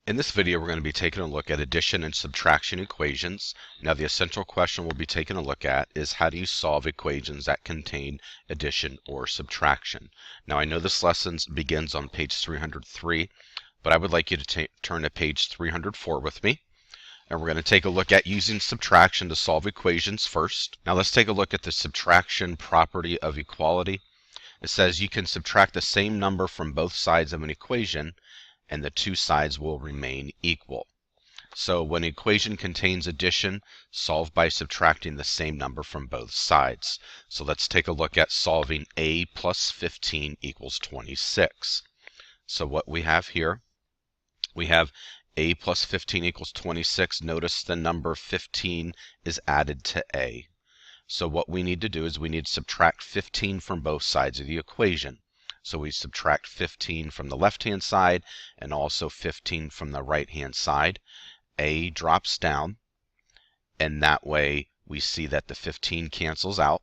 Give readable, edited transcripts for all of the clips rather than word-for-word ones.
In this video, we're going to be taking a look at addition and subtraction equations. Now, the essential question we'll be taking a look at is how do you solve equations that contain addition or subtraction? Now, I know this lesson begins on page 303, but I would like you to turn to page 304 with me. And we're going to take a look at using subtraction to solve equations first. Now, let's take a look at the subtraction property of equality. It says you can subtract the same number from both sides of an equation and the two sides will remain equal. So when an equation contains addition, solve by subtracting the same number from both sides. So let's take a look at solving a plus 15 equals 26. So what we have here, we have a plus 15 equals 26. Notice the number 15 is added to a. So what we need to do is we need to subtract 15 from both sides of the equation. So we subtract 15 from the left-hand side and also 15 from the right-hand side. A drops down, and that way we see that the 15 cancels out,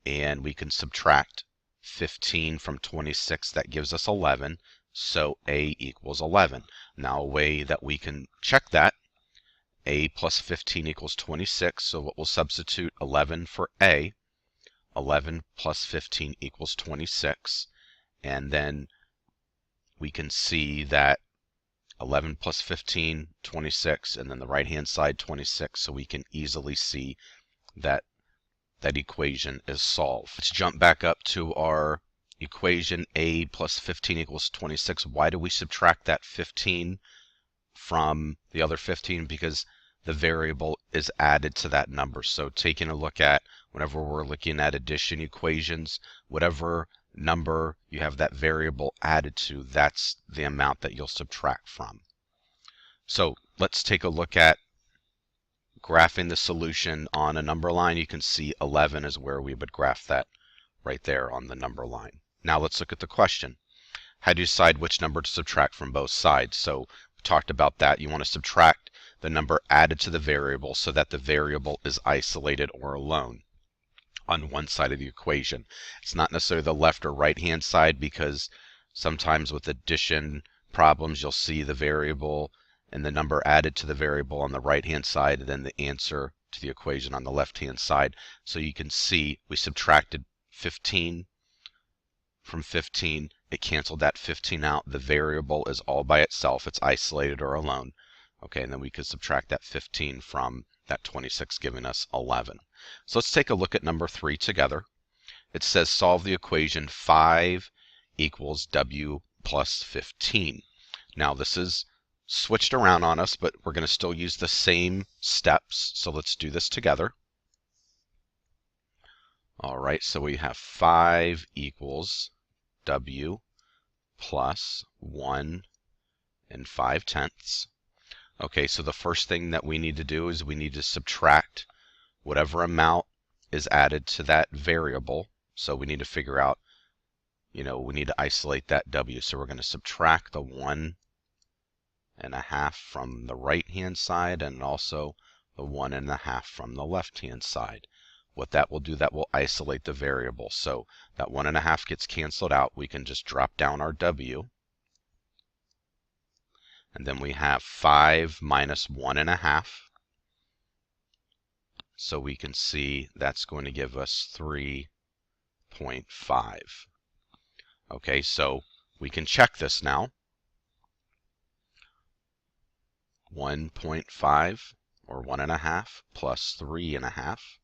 and we can subtract 15 from 26. That gives us 11, so A equals 11. Now a way that we can check that, A plus 15 equals 26, so what we'll substitute 11 for A. 11 plus 15 equals 26, and then we can see that 11 plus 15, 26, and then the right-hand side 26, so we can easily see that that equation is solved. Let's jump back up to our equation. A plus 15 equals 26. Why do we subtract that 15 from the other 15? Because the variable is added to that number. So taking a look at whenever we're looking at addition equations, whatever number you have that variable added to, that's the amount that you'll subtract from. So let's take a look at graphing the solution on a number line. You can see 11 is where we would graph that right there on the number line. Now let's look at the question. How do you decide which number to subtract from both sides? So we talked about that. You want to subtract the number added to the variable so that the variable is isolated or alone on one side of the equation. It's not necessarily the left or right hand side, because sometimes with addition problems you'll see the variable and the number added to the variable on the right hand side and then the answer to the equation on the left hand side. So you can see we subtracted 15 from 15. It canceled that 15 out. The variable is all by itself. It's isolated or alone. Okay, and then we could subtract that 15 from that 26, giving us 11. So let's take a look at number 3 together. It says solve the equation 5 equals W plus 15. Now this is switched around on us, but we're going to still use the same steps. So let's do this together. All right, so we have 5 equals W plus 1 and 5/10. Okay, so the first thing that we need to do is we need to subtract whatever amount is added to that variable. So we need to figure out, we need to isolate that W. So we're going to subtract the 1.5 from the right-hand side and also the 1.5 from the left-hand side. What that will do, that will isolate the variable. So that 1.5 gets canceled out. We can just drop down our W. And then we have 5 minus 1.5. So we can see that's going to give us 3.5. Okay, so we can check this now. 1.5 or 1.5 plus 3.5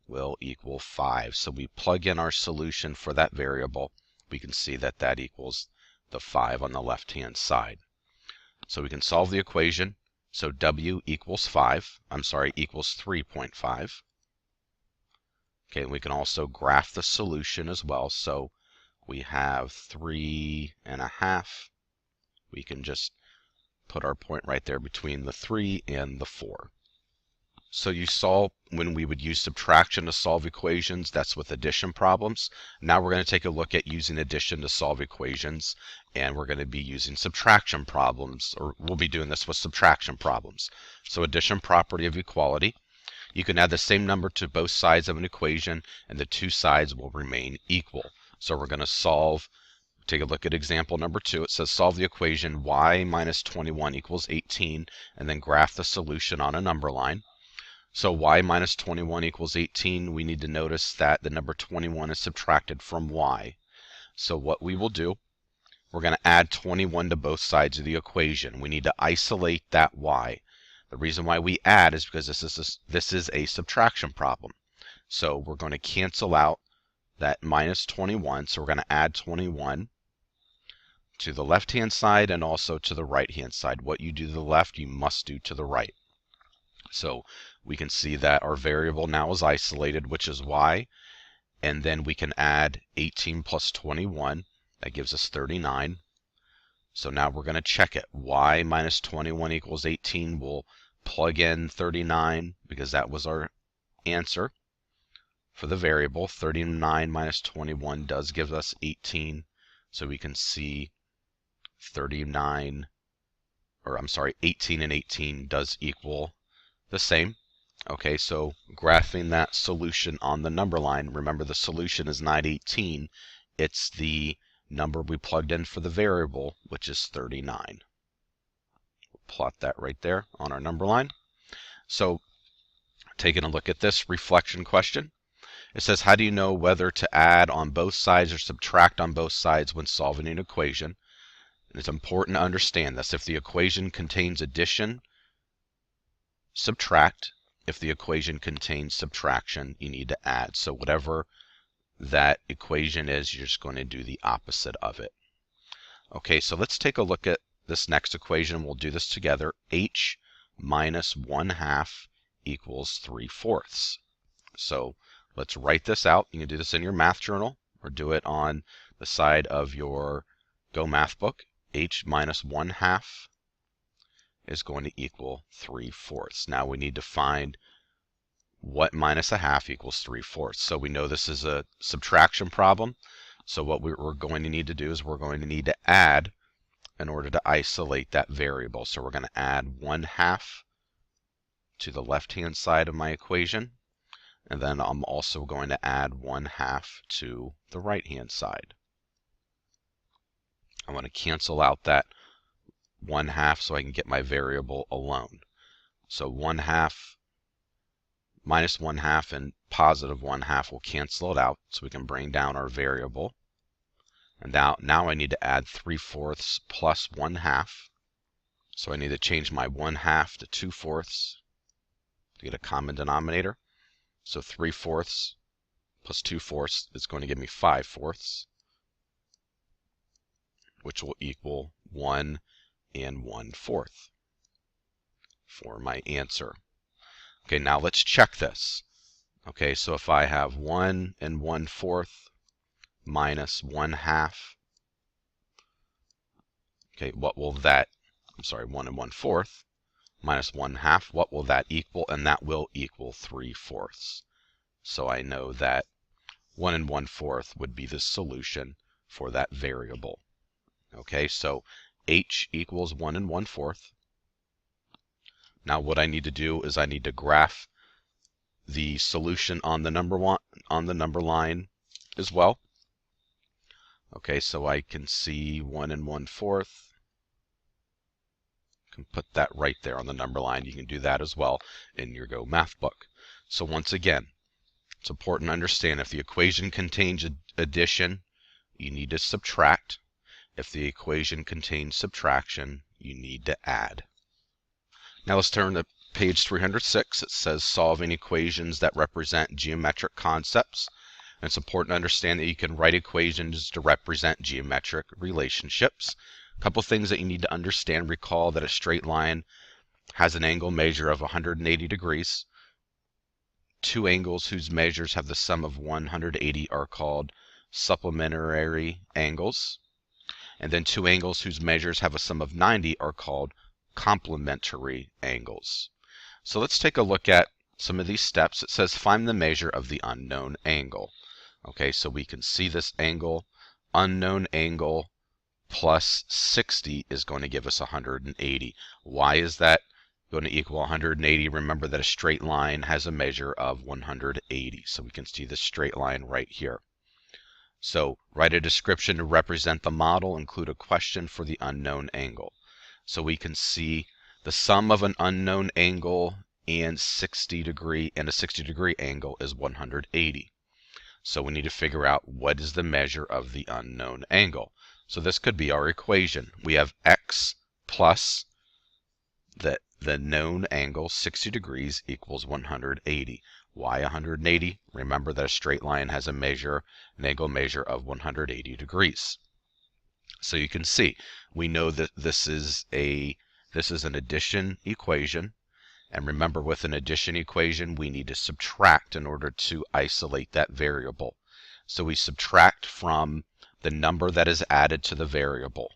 will equal 5. So we plug in our solution for that variable. We can see that that equals the 5 on the left-hand side. So we can solve the equation. So W equals equals 3.5. Okay, and we can also graph the solution as well. So we have 3.5. We can just put our point right there between the 3 and the 4. So you saw when we would use subtraction to solve equations, that's with addition problems. Now we're going to take a look at using addition to solve equations, and we're going to be using subtraction problems, or we'll be doing this with subtraction problems. So addition property of equality. You can add the same number to both sides of an equation, and the two sides will remain equal. So we're going to solve Take a look at example number 2. It says solve the equation y minus 21 equals 18, and then graph the solution on a number line. So y minus 21 equals 18, we need to notice that the number 21 is subtracted from y. So what we will do, we're going to add 21 to both sides of the equation. We need to isolate that y. The reason why we add is because this is a subtraction problem. So we're going to cancel out that minus 21. So we're going to add 21 to the left-hand side and also to the right-hand side. What you do to the left, you must do to the right. So we can see that our variable now is isolated, which is y, and then we can add 18 plus 21. That gives us 39. So now we're going to check it. Y minus 21 equals 18. We'll plug in 39 because that was our answer for the variable. 39 minus 21 does give us 18. So we can see 18 and 18 does equal the same. Okay, so graphing that solution on the number line, remember the solution is not 18, it's the number we plugged in for the variable, which is 39. We'll plot that right there on our number line. So taking a look at this reflection question, it says, how do you know whether to add on both sides or subtract on both sides when solving an equation? And it's important to understand this. If the equation contains addition, subtract. If the equation contains subtraction, you need to add. So whatever that equation is, you're just going to do the opposite of it. Okay, so let's take a look at this next equation. We'll do this together. H minus 1/2 equals 3/4. So let's write this out. You can do this in your math journal or do it on the side of your Go Math book. H minus 1/2 is going to equal 3/4. Now we need to find what minus 1/2 equals 3/4. So we know this is a subtraction problem. So what we're going to need to do is we're going to need to add in order to isolate that variable. So we're going to add 1/2 to the left-hand side of my equation. And then I'm also going to add 1/2 to the right-hand side. I want to cancel out that 1/2 so I can get my variable alone. So 1/2 minus 1/2 and positive 1/2 will cancel it out, so we can bring down our variable. And now I need to add 3/4 plus 1/2. So I need to change my 1/2 to 2/4 to get a common denominator. So 3/4 plus 2/4 is going to give me 5/4, which will equal 1 and 1/4 for my answer. Okay, now let's check this. Okay, so if I have 1 and 1/4 minus 1/2, okay, what will that, 1 and 1/4 minus 1/2, what will that equal? And that will equal 3/4. So I know that 1 and 1/4 would be the solution for that variable. Okay, so H equals 1 and 1/4. Now what I need to do is I need to graph the solution on the number line as well. Okay, so I can see 1 and 1/4. Can put that right there on the number line. You can do that as well in your Go Math book. So once again, it's important to understand if the equation contains addition, you need to subtract. If the equation contains subtraction, you need to add. Now let's turn to page 306. It says solving equations that represent geometric concepts. And it's important to understand that you can write equations to represent geometric relationships. A couple things that you need to understand. Recall that a straight line has an angle measure of 180 degrees. Two angles whose measures have the sum of 180 are called supplementary angles. And then two angles whose measures have a sum of 90 are called complementary angles. So let's take a look at some of these steps. It says find the measure of the unknown angle. Okay, so we can see this angle, unknown angle plus 60 is going to give us 180. Why is that going to equal 180? Remember that a straight line has a measure of 180. So we can see this straight line right here. So write a description to represent the model, include a question for the unknown angle. So we can see the sum of an unknown angle and a 60 degree angle is 180. So we need to figure out what is the measure of the unknown angle. So this could be our equation. We have x plus the known angle, 60 degrees, equals 180. Why 180? Remember that a straight line has an angle measure of 180 degrees. So you can see, we know that this is an addition equation. And remember, with an addition equation, we need to subtract in order to isolate that variable. So we subtract from the number that is added to the variable.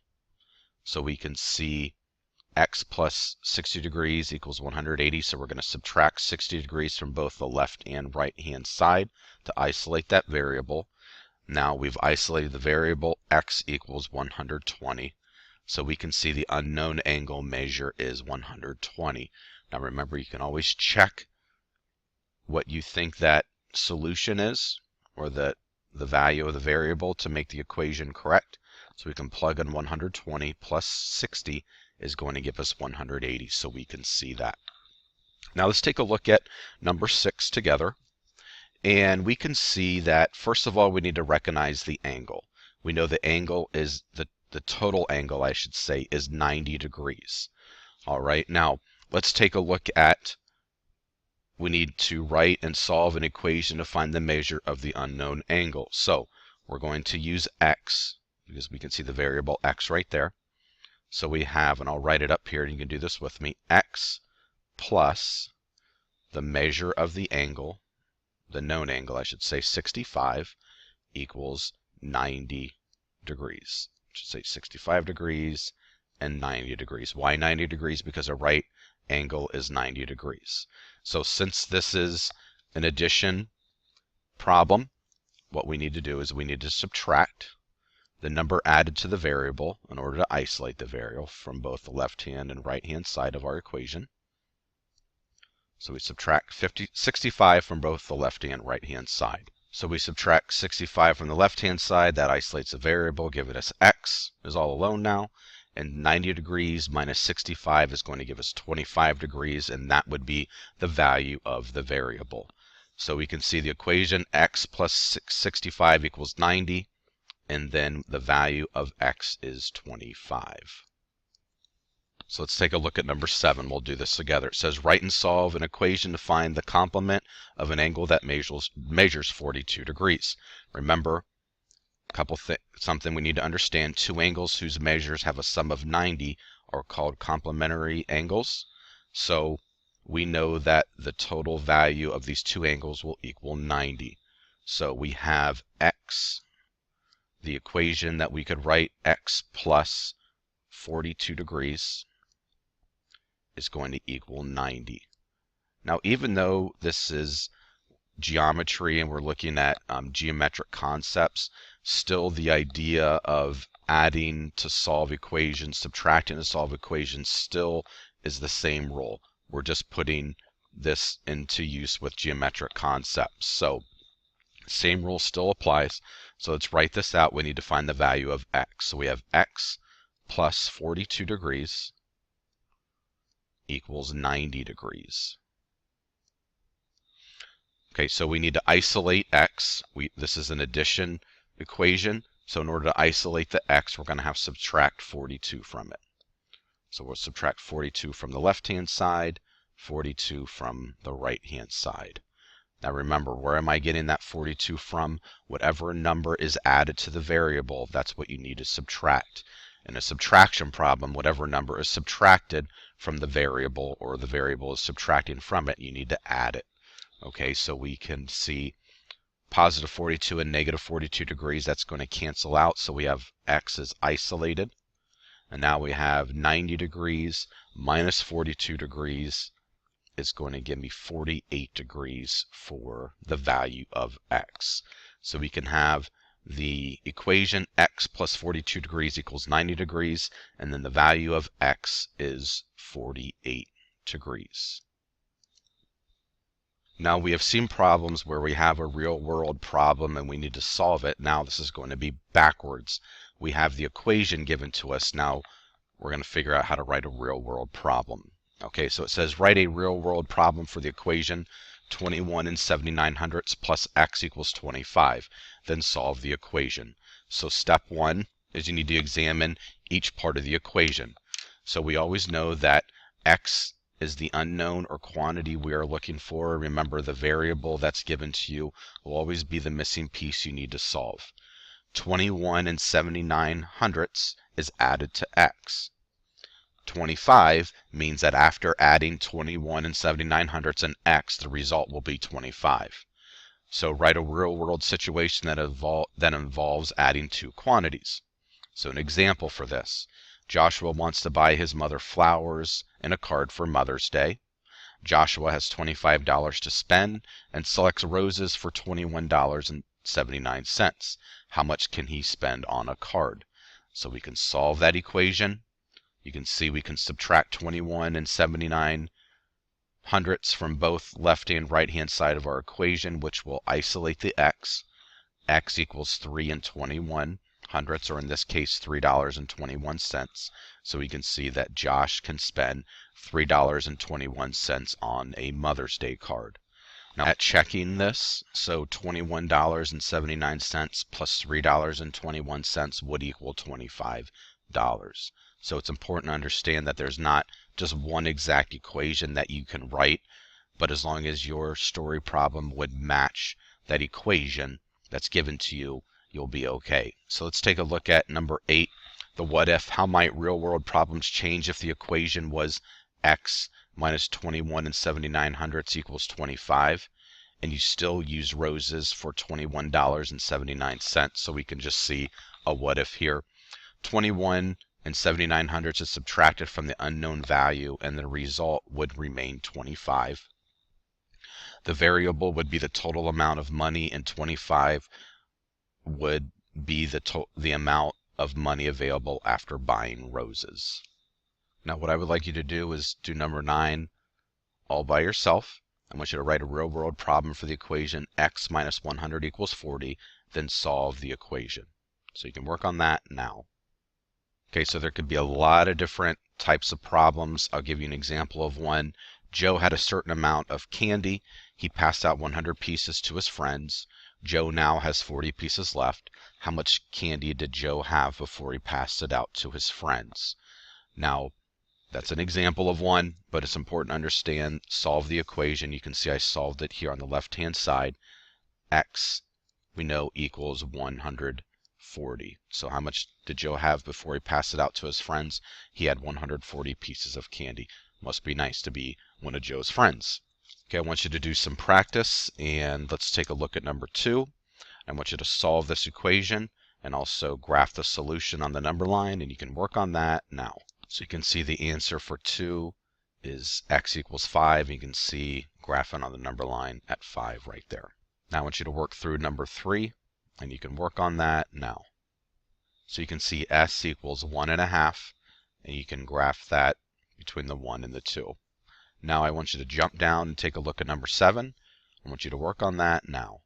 So we can see x plus 60 degrees equals 180. So we're going to subtract 60 degrees from both the left and right hand side to isolate that variable. Now we've isolated the variable, x equals 120. So we can see the unknown angle measure is 120. Now remember, you can always check what you think that solution is, or the value of the variable, to make the equation correct. So we can plug in 120 plus 60 is going to give us 180, so we can see that. Now let's take a look at number 6 together. And we can see that, first of all, we need to recognize the angle. We know the angle is, the total angle, I should say, is 90 degrees. All right, now let's take a look at, we need to write and solve an equation to find the measure of the unknown angle. So we're going to use x, because we can see the variable x right there. So we have, and I'll write it up here, and you can do this with me, x plus the measure of the angle, the known angle, I should say, 65, equals 90 degrees. I should say 65 degrees and 90 degrees. Why 90 degrees? Because a right angle is 90 degrees. So since this is an addition problem, what we need to do is we need to subtract the number added to the variable in order to isolate the variable from both the left-hand and right-hand side of our equation. So we subtract 65 from both the left and right-hand side. So we subtract 65 from the left-hand side, that isolates the variable, giving us x is all alone now, and 90 degrees minus 65 is going to give us 25 degrees, and that would be the value of the variable. So we can see the equation, x plus 65 equals 90, and then the value of x is 25. So let's take a look at number 7. We'll do this together. It says, write and solve an equation to find the complement of an angle that measures 42 degrees. Remember, something we need to understand. Two angles whose measures have a sum of 90 are called complementary angles. So we know that the total value of these two angles will equal 90. So we have x, the equation that we could write, x plus 42 degrees is going to equal 90. Now, even though this is geometry and we're looking at geometric concepts, still the idea of adding to solve equations, subtracting to solve equations, still is the same rule. We're just putting this into use with geometric concepts. So same rule still applies. So let's write this out. We need to find the value of x. So we have x plus 42 degrees equals 90 degrees. Okay, so we need to isolate x. This is an addition equation. So in order to isolate the x, we're going to have to subtract 42 from it. So we'll subtract 42 from the left-hand side, 42 from the right-hand side. Now remember, where am I getting that 42 from? Whatever number is added to the variable, that's what you need to subtract. In a subtraction problem, whatever number is subtracted from the variable, or the variable is subtracting from it, you need to add it. Okay, so we can see positive 42 and negative 42 degrees, that's going to cancel out. So we have x is isolated. And now we have 90 degrees minus 42 degrees is going to give me 48 degrees for the value of x. So we can have the equation x plus 42 degrees equals 90 degrees, and then the value of x is 48 degrees. Now we have seen problems where we have a real world problem and we need to solve it. Now this is going to be backwards. We have the equation given to us. Now we're going to figure out how to write a real world problem. Okay, so it says write a real world problem for the equation 21 and 79/100 plus x equals 25. Then solve the equation. So step one is you need to examine each part of the equation. So we always know that x is the unknown or quantity we are looking for. Remember, the variable that's given to you will always be the missing piece you need to solve. 21 and 79/100 is added to x. 25 means that after adding 21 and 79/100 and x, the result will be 25. So write a real-world situation that involves adding two quantities. So an example for this: Joshua wants to buy his mother flowers and a card for Mother's Day. Joshua has $25 to spend and selects roses for $21.79. How much can he spend on a card? So we can solve that equation. You can see we can subtract 21 and 79/100 from both left and right hand side of our equation, which will isolate the x. X equals 3 and 21/100, or in this case $3.21. So we can see that Josh can spend $3.21 on a Mother's Day card. Now at checking this, so $21.79 plus $3.21 would equal $25. So it's important to understand that there's not just one exact equation that you can write, but as long as your story problem would match that equation that's given to you, you'll be okay. So let's take a look at number 8, the what if. How might real world problems change if the equation was x minus 21 and 79/100 equals 25, and you still use roses for $21.79? So we can just see a what if here. 21 and 79/100 is subtracted from the unknown value, and the result would remain 25. The variable would be the total amount of money, and 25 would be the amount of money available after buying roses. Now what I would like you to do is do number 9 all by yourself. I want you to write a real world problem for the equation x minus 100 equals 40, then solve the equation. So you can work on that now. Okay, so there could be a lot of different types of problems. I'll give you an example of one. Joe had a certain amount of candy. He passed out 100 pieces to his friends. Joe now has 40 pieces left. How much candy did Joe have before he passed it out to his friends? Now, that's an example of one, but it's important to understand, solve the equation. You can see I solved it here on the left-hand side. X, we know, equals 140. So how much did Joe have before he passed it out to his friends? He had 140 pieces of candy. Must be nice to be one of Joe's friends. Okay, I want you to do some practice, and let's take a look at number 2. I want you to solve this equation and also graph the solution on the number line, and you can work on that now. So you can see the answer for 2 is x equals 5. You can see graphing on the number line at 5 right there. Now I want you to work through number 3, and you can work on that now. So you can see s equals 1.5, and you can graph that between the 1 and the 2. Now I want you to jump down and take a look at number 7. I want you to work on that now.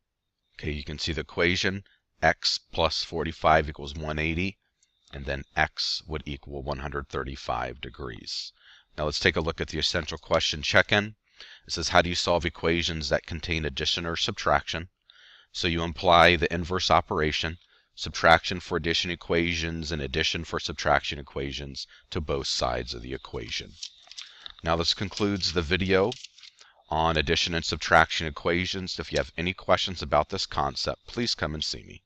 Okay, you can see the equation x plus 45 equals 180, and then x would equal 135 degrees. Now let's take a look at the essential question check-in. It says, how do you solve equations that contain addition or subtraction? So you imply the inverse operation, subtraction for addition equations and addition for subtraction equations, to both sides of the equation. Now this concludes the video on addition and subtraction equations. If you have any questions about this concept, please come and see me.